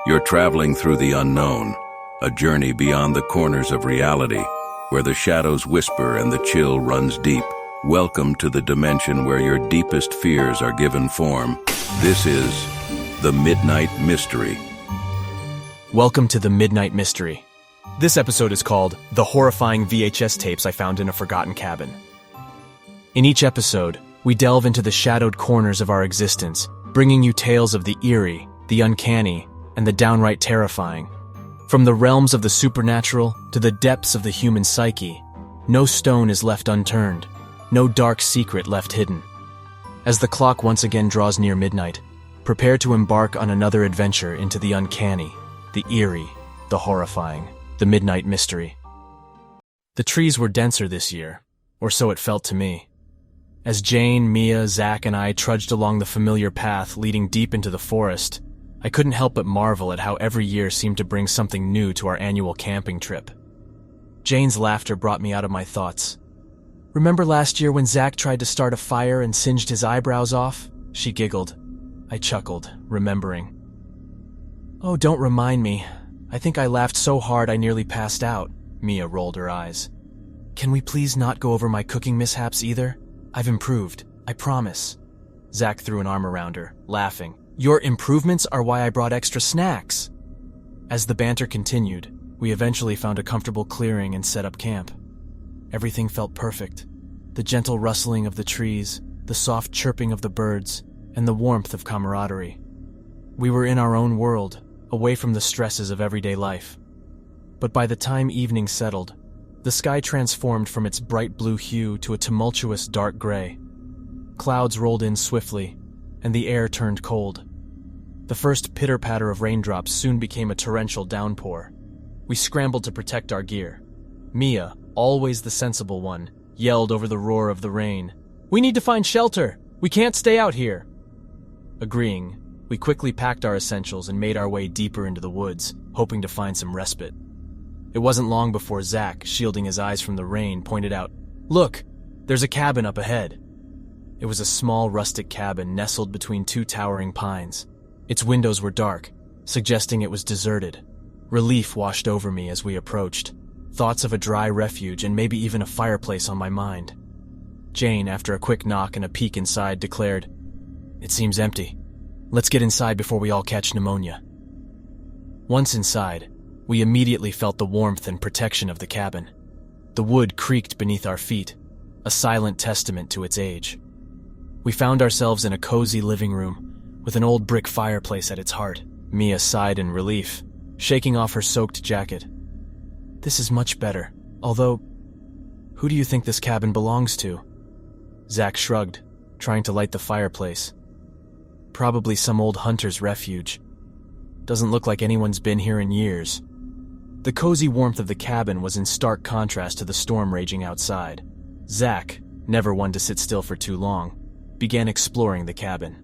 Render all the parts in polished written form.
You're traveling through the unknown, a journey beyond the corners of reality, where the shadows whisper and the chill runs deep. Welcome to the dimension where your deepest fears are given form. This is The Midnight Mystery. Welcome to The Midnight Mystery. This episode is called The Horrifying VHS Tapes I Found in a Forgotten Cabin. In each episode, we delve into the shadowed corners of our existence, bringing you tales of the eerie, the uncanny, and the downright terrifying. From the realms of the supernatural to the depths of the human psyche, no stone is left unturned, no dark secret left hidden. As the clock once again draws near midnight, prepare to embark on another adventure into the uncanny, the eerie, the horrifying, the midnight mystery. The trees were denser this year, or so it felt to me. As Jane, Mia, Zach, and I trudged along the familiar path leading deep into the forest, I couldn't help but marvel at how every year seemed to bring something new to our annual camping trip. Jane's laughter brought me out of my thoughts. "Remember last year when Zach tried to start a fire and singed his eyebrows off?" She giggled. I chuckled, remembering. "Oh, don't remind me. I think I laughed so hard I nearly passed out." Mia rolled her eyes. "Can we please not go over my cooking mishaps either? I've improved, I promise." Zach threw an arm around her, laughing. "Your improvements are why I brought extra snacks." As the banter continued, we eventually found a comfortable clearing and set up camp. Everything felt perfect. The gentle rustling of the trees, the soft chirping of the birds, and the warmth of camaraderie. We were in our own world, away from the stresses of everyday life. But by the time evening settled, the sky transformed from its bright blue hue to a tumultuous dark gray. Clouds rolled in swiftly, and the air turned cold. The first pitter-patter of raindrops soon became a torrential downpour. We scrambled to protect our gear. Mia, always the sensible one, yelled over the roar of the rain, "We need to find shelter! We can't stay out here!" Agreeing, we quickly packed our essentials and made our way deeper into the woods, hoping to find some respite. It wasn't long before Zach, shielding his eyes from the rain, pointed out, "Look, there's a cabin up ahead." It was a small rustic cabin nestled between two towering pines. Its windows were dark, suggesting it was deserted. Relief washed over me as we approached, thoughts of a dry refuge and maybe even a fireplace on my mind. Jane, after a quick knock and a peek inside, declared, "It seems empty. Let's get inside before we all catch pneumonia." Once inside, we immediately felt the warmth and protection of the cabin. The wood creaked beneath our feet, a silent testament to its age. We found ourselves in a cozy living room, with an old brick fireplace at its heart. Mia sighed in relief, shaking off her soaked jacket. "This is much better, although, who do you think this cabin belongs to?" Zach shrugged, trying to light the fireplace. "Probably some old hunter's refuge. Doesn't look like anyone's been here in years." The cozy warmth of the cabin was in stark contrast to the storm raging outside. Zach, never one to sit still for too long, began exploring the cabin.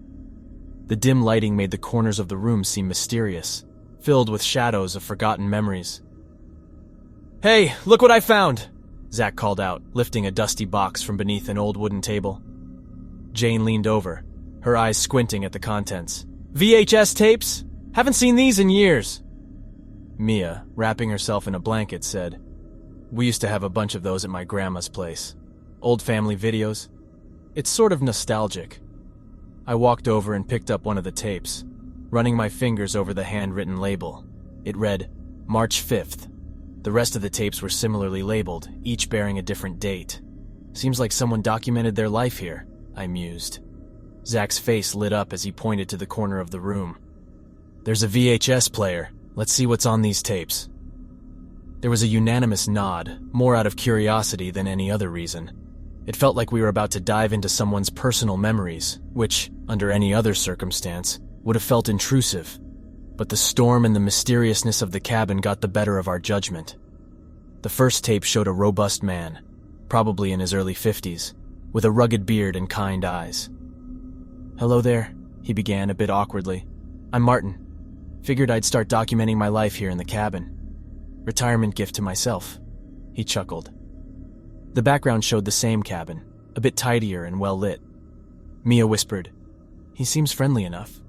The dim lighting made the corners of the room seem mysterious, filled with shadows of forgotten memories. "Hey, look what I found!" Zach called out, lifting a dusty box from beneath an old wooden table. Jane leaned over, her eyes squinting at the contents. "VHS tapes? Haven't seen these in years." Mia, wrapping herself in a blanket, said, "We used to have a bunch of those at my grandma's place. Old family videos. It's sort of nostalgic." I walked over and picked up one of the tapes, running my fingers over the handwritten label. It read, March 5th. The rest of the tapes were similarly labeled, each bearing a different date. "Seems like someone documented their life here," I mused. Zach's face lit up as he pointed to the corner of the room. "There's a VHS player. Let's see what's on these tapes." There was a unanimous nod, more out of curiosity than any other reason. It felt like we were about to dive into someone's personal memories, which, under any other circumstance, would have felt intrusive. But the storm and the mysteriousness of the cabin got the better of our judgment. The first tape showed a robust man, probably in his early 50s, with a rugged beard and kind eyes. "Hello there," he began a bit awkwardly. "I'm Martin. Figured I'd start documenting my life here in the cabin. Retirement gift to myself." He chuckled. The background showed the same cabin, a bit tidier and well lit. Mia whispered, "He seems friendly enough."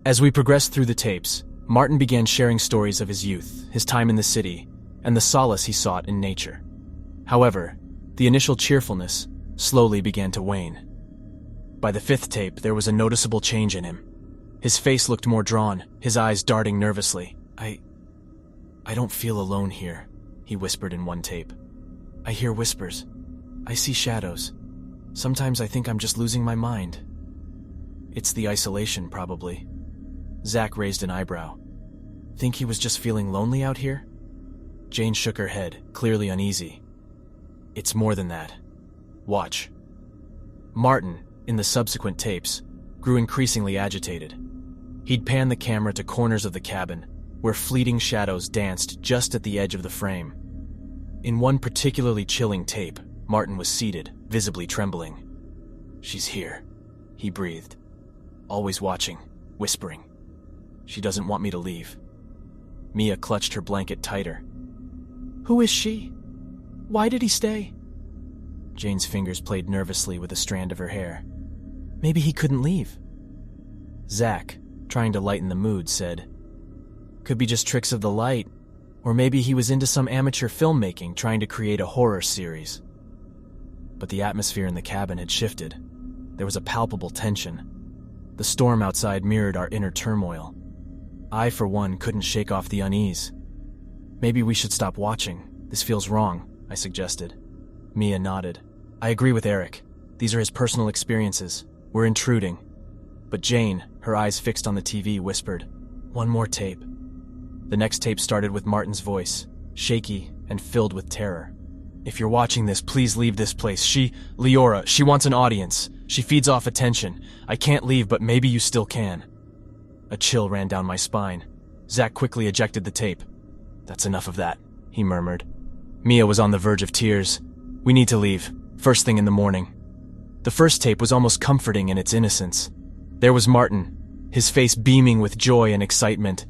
As we progressed through the tapes, Martin began sharing stories of his youth, his time in the city, and the solace he sought in nature. However, the initial cheerfulness slowly began to wane. By the fifth tape, there was a noticeable change in him. His face looked more drawn, his eyes darting nervously. I don't feel alone here, he whispered in one tape. I hear whispers. I see shadows. Sometimes I think I'm just losing my mind. It's the isolation, probably. Zach raised an eyebrow. Think he was just feeling lonely out here? Jane shook her head, clearly uneasy. It's more than that. Watch. Martin, in the subsequent tapes, grew increasingly agitated. He'd pan the camera to corners of the cabin, where fleeting shadows danced just at the edge of the frame. In one particularly chilling tape, Martin was seated, visibly trembling. She's here, he breathed. Always watching, whispering. She doesn't want me to leave. Mia clutched her blanket tighter. Who is she? Why did he stay? Jane's fingers played nervously with a strand of her hair. Maybe he couldn't leave. Zach, trying to lighten the mood, said, Could be just tricks of the light, or maybe he was into some amateur filmmaking trying to create a horror series. But the atmosphere in the cabin had shifted. There was a palpable tension. The storm outside mirrored our inner turmoil. I, for one, couldn't shake off the unease. Maybe we should stop watching. This feels wrong, I suggested. Mia nodded. I agree with Eric. These are his personal experiences. We're intruding. But Jane, her eyes fixed on the TV, whispered, One more tape. The next tape started with Martin's voice, shaky and filled with terror. If you're watching this, please leave this place. Leora, she wants an audience. She feeds off attention. I can't leave, but maybe you still can. A chill ran down my spine. Zach quickly ejected the tape. That's enough of that, he murmured. Mia was on the verge of tears. We need to leave, first thing in the morning. The first tape was almost comforting in its innocence. There was Martin, his face beaming with joy and excitement.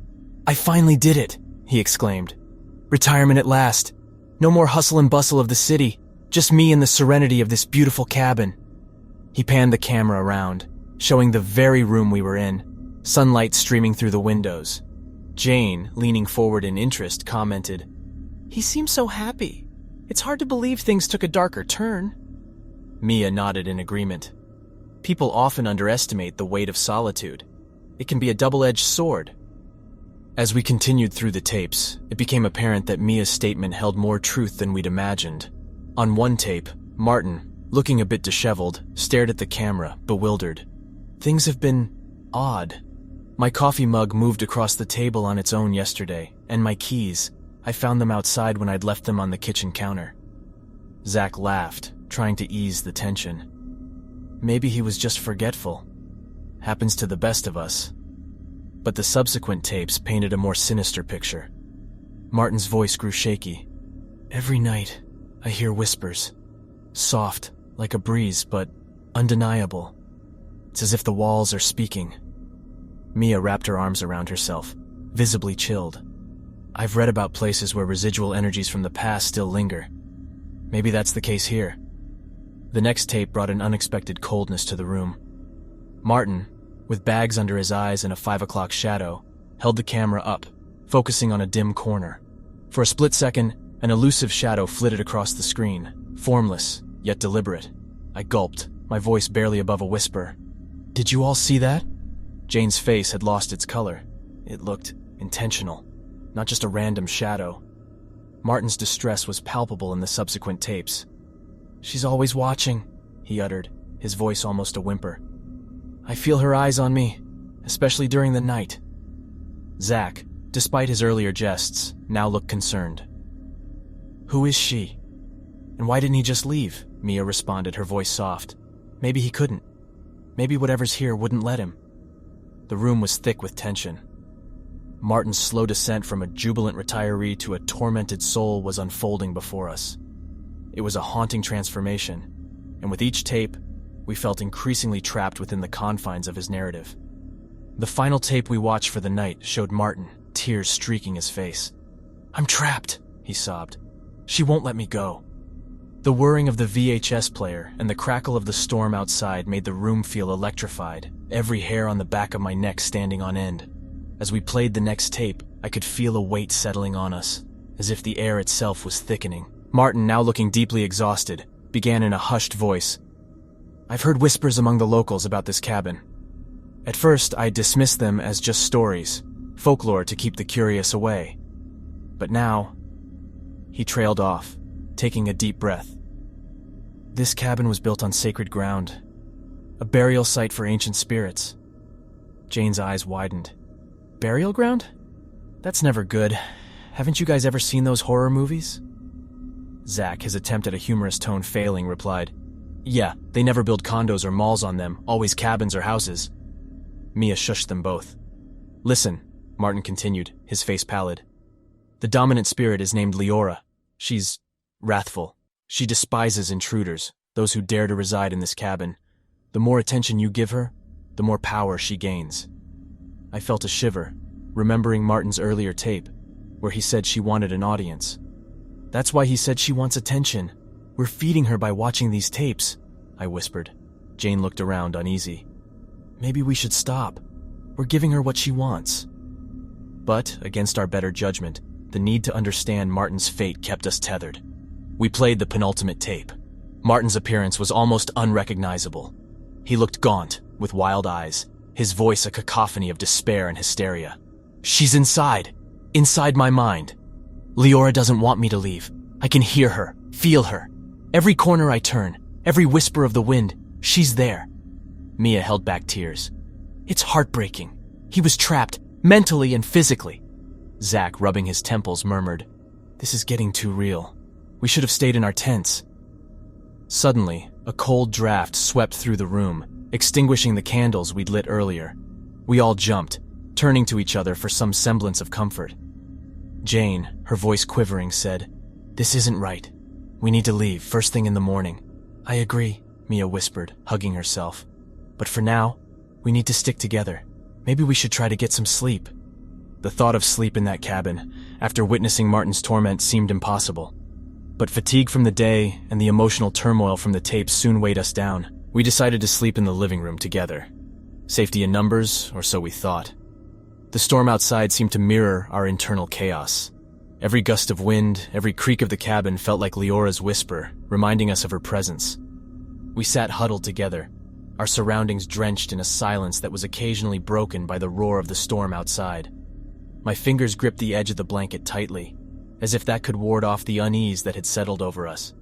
I finally did it, he exclaimed. Retirement at last. No more hustle and bustle of the city, just me in the serenity of this beautiful cabin. He panned the camera around, showing the very room we were in, sunlight streaming through the windows. Jane, leaning forward in interest, commented, He seems so happy. It's hard to believe things took a darker turn. Mia nodded in agreement. People often underestimate the weight of solitude. It can be a double-edged sword. As we continued through the tapes, it became apparent that Mia's statement held more truth than we'd imagined. On one tape, Martin, looking a bit disheveled, stared at the camera, bewildered. Things have been odd. My coffee mug moved across the table on its own yesterday, and my keys, I found them outside when I'd left them on the kitchen counter. Zach laughed, trying to ease the tension. Maybe he was just forgetful. Happens to the best of us. But the subsequent tapes painted a more sinister picture. Martin's voice grew shaky. Every night, I hear whispers. Soft, like a breeze, but undeniable. It's as if the walls are speaking. Mia wrapped her arms around herself, visibly chilled. I've read about places where residual energies from the past still linger. Maybe that's the case here. The next tape brought an unexpected coldness to the room. Martin, with bags under his eyes and a 5 o'clock shadow, held the camera up, focusing on a dim corner. For a split second, an elusive shadow flitted across the screen, formless, yet deliberate. I gulped, my voice barely above a whisper. Did you all see that? Jane's face had lost its color. It looked intentional, not just a random shadow. Martin's distress was palpable in the subsequent tapes. She's always watching, he uttered, his voice almost a whimper. I feel her eyes on me, especially during the night. Zach, despite his earlier jests, now looked concerned. Who is she? And why didn't he just leave? Mia responded, her voice soft. Maybe he couldn't. Maybe whatever's here wouldn't let him. The room was thick with tension. Martin's slow descent from a jubilant retiree to a tormented soul was unfolding before us. It was a haunting transformation, and with each tape, we felt increasingly trapped within the confines of his narrative. The final tape we watched for the night showed Martin, tears streaking his face. I'm trapped, he sobbed. She won't let me go. The whirring of the VHS player and the crackle of the storm outside made the room feel electrified, every hair on the back of my neck standing on end. As we played the next tape, I could feel a weight settling on us, as if the air itself was thickening. Martin, now looking deeply exhausted, began in a hushed voice. "I've heard whispers among the locals about this cabin. At first, I dismissed them as just stories, folklore to keep the curious away. But now..." He trailed off, taking a deep breath. "This cabin was built on sacred ground, a burial site for ancient spirits." Jane's eyes widened. "Burial ground? That's never good. Haven't you guys ever seen those horror movies?" Zach, his attempt at a humorous tone failing, replied, "Yeah, they never build condos or malls on them, always cabins or houses." Mia shushed them both. "Listen," Martin continued, his face pallid. "The dominant spirit is named Leora. She's wrathful. She despises intruders, those who dare to reside in this cabin. The more attention you give her, the more power she gains." I felt a shiver, remembering Martin's earlier tape, where he said she wanted an audience. "That's why he said she wants attention. We're feeding her by watching these tapes," I whispered. Jane looked around, uneasy. "Maybe we should stop. We're giving her what she wants." But, against our better judgment, the need to understand Martin's fate kept us tethered. We played the penultimate tape. Martin's appearance was almost unrecognizable. He looked gaunt, with wild eyes, his voice a cacophony of despair and hysteria. "She's inside my mind. Leora doesn't want me to leave. I can hear her, feel her. Every corner I turn, every whisper of the wind, she's there." Mia held back tears. "It's heartbreaking. He was trapped, mentally and physically." Zach, rubbing his temples, murmured, "This is getting too real. We should have stayed in our tents." Suddenly, a cold draft swept through the room, extinguishing the candles we'd lit earlier. We all jumped, turning to each other for some semblance of comfort. Jane, her voice quivering, said, "This isn't right. We need to leave first thing in the morning." "I agree," Mia whispered, hugging herself. "But for now, we need to stick together. Maybe we should try to get some sleep." The thought of sleep in that cabin, after witnessing Martin's torment, seemed impossible. But fatigue from the day and the emotional turmoil from the tapes soon weighed us down. We decided to sleep in the living room together. Safety in numbers, or so we thought. The storm outside seemed to mirror our internal chaos. Every gust of wind, every creak of the cabin felt like Leora's whisper, reminding us of her presence. We sat huddled together, our surroundings drenched in a silence that was occasionally broken by the roar of the storm outside. My fingers gripped the edge of the blanket tightly, as if that could ward off the unease that had settled over us.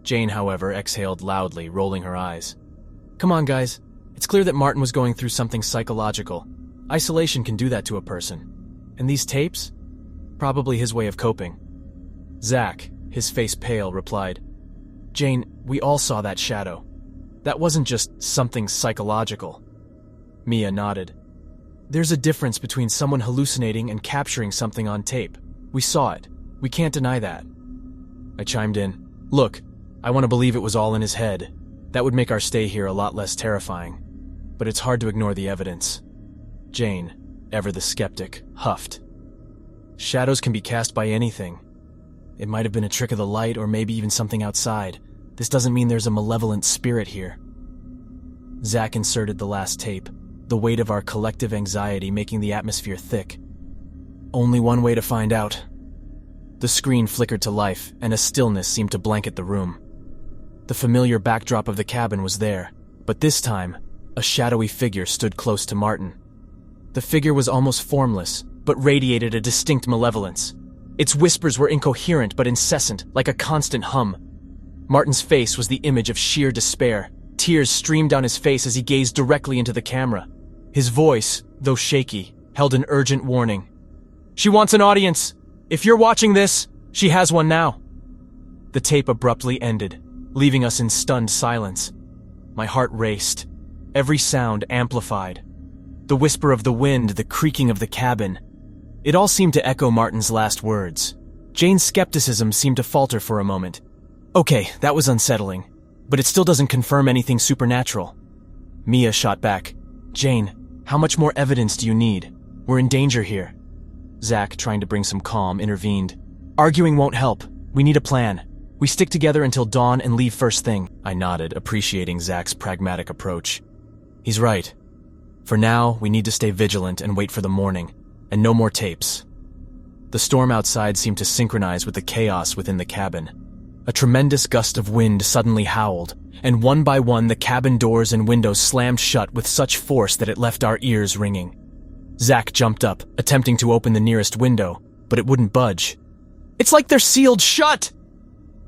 Jane, however, exhaled loudly, rolling her eyes. "Come on, guys. It's clear that Martin was going through something psychological. Isolation can do that to a person. And these tapes? Probably his way of coping." Zach, his face pale, replied, "Jane, we all saw that shadow. That wasn't just something psychological." Mia nodded. "There's a difference between someone hallucinating and capturing something on tape. We saw it. We can't deny that." I chimed in, "Look, I want to believe it was all in his head. That would make our stay here a lot less terrifying. But it's hard to ignore the evidence." Jane, ever the skeptic, huffed. "Shadows can be cast by anything. It might have been a trick of the light or maybe even something outside. This doesn't mean there's a malevolent spirit here." Zach inserted the last tape, the weight of our collective anxiety making the atmosphere thick. "Only one way to find out." The screen flickered to life, and a stillness seemed to blanket the room. The familiar backdrop of the cabin was there, but this time, a shadowy figure stood close to Martin. The figure was almost formless, but radiated a distinct malevolence. Its whispers were incoherent but incessant, like a constant hum. Martin's face was the image of sheer despair. Tears streamed down his face as he gazed directly into the camera. His voice, though shaky, held an urgent warning. "She wants an audience! If you're watching this, she has one now." The tape abruptly ended, leaving us in stunned silence. My heart raced, every sound amplified. The whisper of the wind, the creaking of the cabin. It all seemed to echo Martin's last words. Jane's skepticism seemed to falter for a moment. "Okay, that was unsettling, but it still doesn't confirm anything supernatural." Mia shot back, "Jane, how much more evidence do you need? We're in danger here." Zach, trying to bring some calm, intervened. "Arguing won't help. We need a plan. We stick together until dawn and leave first thing." I nodded, appreciating Zach's pragmatic approach. "He's right. For now, we need to stay vigilant and wait for the morning. and no more tapes. The storm outside seemed to synchronize with the chaos within the cabin. A tremendous gust of wind suddenly howled, and one by one the cabin doors and windows slammed shut with such force that it left our ears ringing. Zach jumped up, attempting to open the nearest window, but it wouldn't budge. "It's like they're sealed shut!"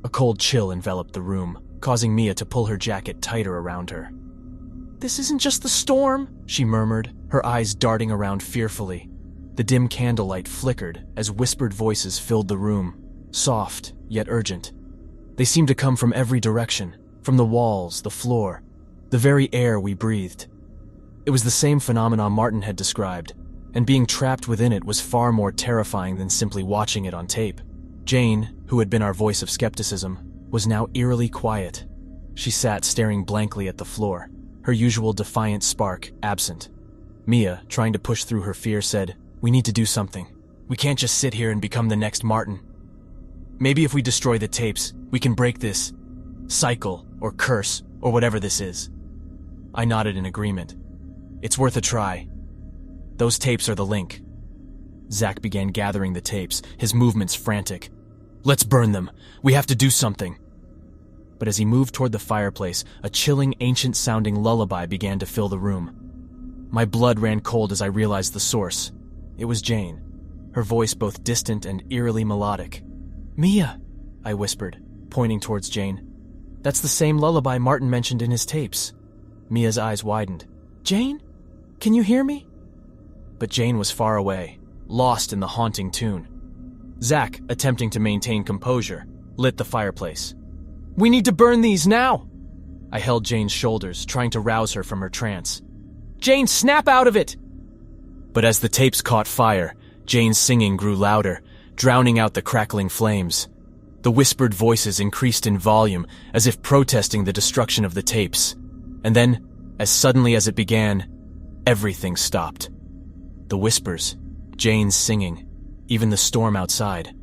A cold chill enveloped the room, causing Mia to pull her jacket tighter around her. "This isn't just the storm," she murmured, her eyes darting around fearfully. The dim candlelight flickered as whispered voices filled the room, soft yet urgent. They seemed to come from every direction, from the walls, the floor, the very air we breathed. It was the same phenomenon Martin had described, and being trapped within it was far more terrifying than simply watching it on tape. Jane, who had been our voice of skepticism, was now eerily quiet. She sat staring blankly at the floor, her usual defiant spark absent. Mia, trying to push through her fear, said, "We need to do something. We can't just sit here and become the next Martin. Maybe if we destroy the tapes, we can break this cycle or curse or whatever this is." I nodded in agreement. "It's worth a try. Those tapes are the link." Zach began gathering the tapes, his movements frantic. "Let's burn them. We have to do something." But as he moved toward the fireplace, a chilling, ancient-sounding lullaby began to fill the room. My blood ran cold as I realized the source. It was Jane, her voice both distant and eerily melodic. "Mia," I whispered, pointing towards Jane. "That's the same lullaby Martin mentioned in his tapes." Mia's eyes widened. "Jane? Can you hear me?" But Jane was far away, lost in the haunting tune. Zach, attempting to maintain composure, lit the fireplace. "We need to burn these now!" I held Jane's shoulders, trying to rouse her from her trance. "Jane, snap out of it!" But as the tapes caught fire, Jane's singing grew louder, drowning out the crackling flames. The whispered voices increased in volume, as if protesting the destruction of the tapes. And then, as suddenly as it began, everything stopped. The whispers, Jane's singing, even the storm outside.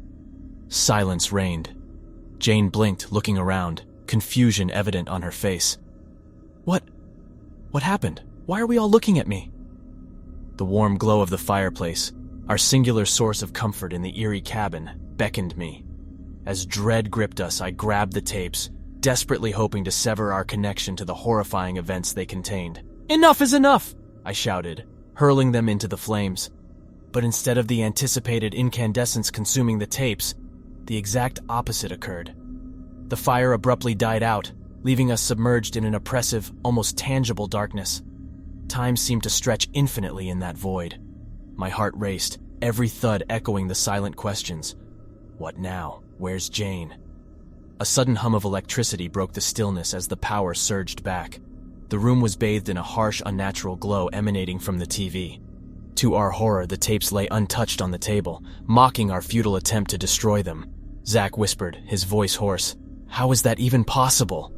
Silence reigned. Jane blinked, looking around, confusion evident on her face. What happened? Why are we all looking at me?" The warm glow of the fireplace, our singular source of comfort in the eerie cabin, beckoned me. As dread gripped us, I grabbed the tapes, desperately hoping to sever our connection to the horrifying events they contained. "Enough is enough!" I shouted, hurling them into the flames. But instead of the anticipated incandescence consuming the tapes, the exact opposite occurred. The fire abruptly died out, leaving us submerged in an oppressive, almost tangible darkness. Time seemed to stretch infinitely in that void. My heart raced, every thud echoing the silent questions. What now? Where's Jane? A sudden hum of electricity broke the stillness as the power surged back. The room was bathed in a harsh, unnatural glow emanating from the TV. To our horror, the tapes lay untouched on the table, mocking our futile attempt to destroy them. Zach whispered, his voice hoarse, "How is that even possible?"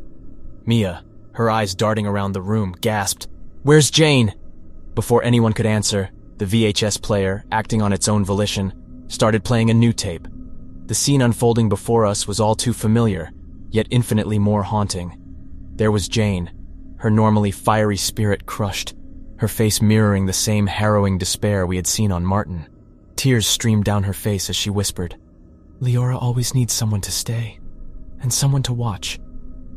Mia, her eyes darting around the room, gasped, "Where's Jane?" Before anyone could answer, the VHS player, acting on its own volition, started playing a new tape. The scene unfolding before us was all too familiar, yet infinitely more haunting. There was Jane, her normally fiery spirit crushed, her face mirroring the same harrowing despair we had seen on Martin. Tears streamed down her face as she whispered, "Leora always needs someone to stay, and someone to watch."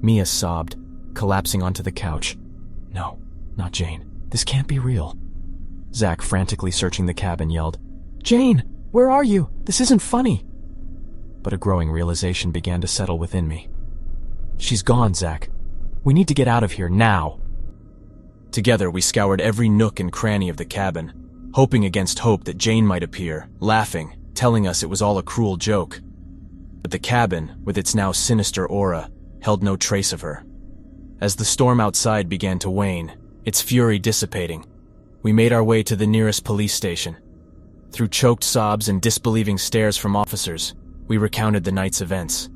Mia sobbed, collapsing onto the couch. "No, not Jane. This can't be real." Zach, frantically searching the cabin, yelled, "Jane, where are you? This isn't funny." But a growing realization began to settle within me. "She's gone, Zach. We need to get out of here now." Together, we scoured every nook and cranny of the cabin, hoping against hope that Jane might appear, laughing, telling us it was all a cruel joke. But the cabin, with its now sinister aura, held no trace of her. As the storm outside began to wane, its fury dissipating, we made our way to the nearest police station. Through choked sobs and disbelieving stares from officers, we recounted the night's events.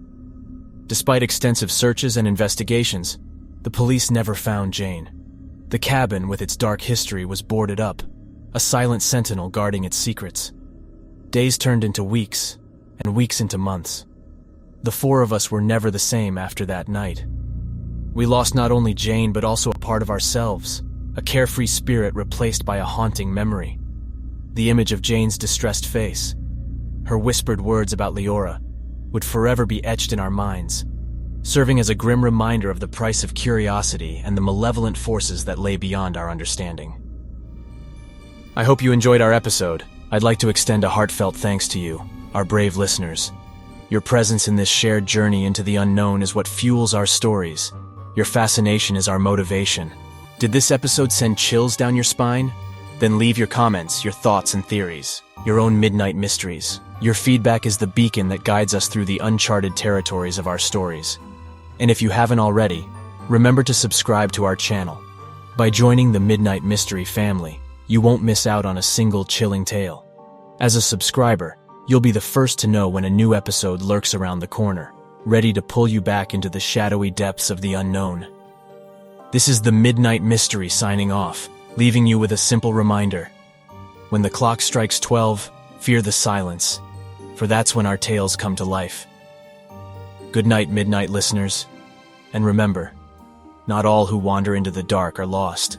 Despite extensive searches and investigations, the police never found Jane. The cabin, with its dark history, was boarded up, a silent sentinel guarding its secrets. Days turned into weeks, and weeks into months. The four of us were never the same after that night. We lost not only Jane, but also a part of ourselves, a carefree spirit replaced by a haunting memory. the image of Jane's distressed face, her whispered words about Leora, would forever be etched in our minds, serving as a grim reminder of the price of curiosity and the malevolent forces that lay beyond our understanding. I hope you enjoyed our episode. I'd like to extend a heartfelt thanks to you, our brave listeners. Your presence in this shared journey into the unknown is what fuels our stories. Your fascination is our motivation. Did this episode send chills down your spine? Then leave your comments, your thoughts and theories, your own midnight mysteries. Your feedback is the beacon that guides us through the uncharted territories of our stories. And if you haven't already, remember to subscribe to our channel. By joining the Midnight Mystery family, you won't miss out on a single chilling tale. As a subscriber, you'll be the first to know when a new episode lurks around the corner, ready to pull you back into the shadowy depths of the unknown. This is the Midnight Mystery signing off, leaving you with a simple reminder. When the clock strikes 12, fear the silence, for that's when our tales come to life. Good night, Midnight listeners. And remember, not all who wander into the dark are lost.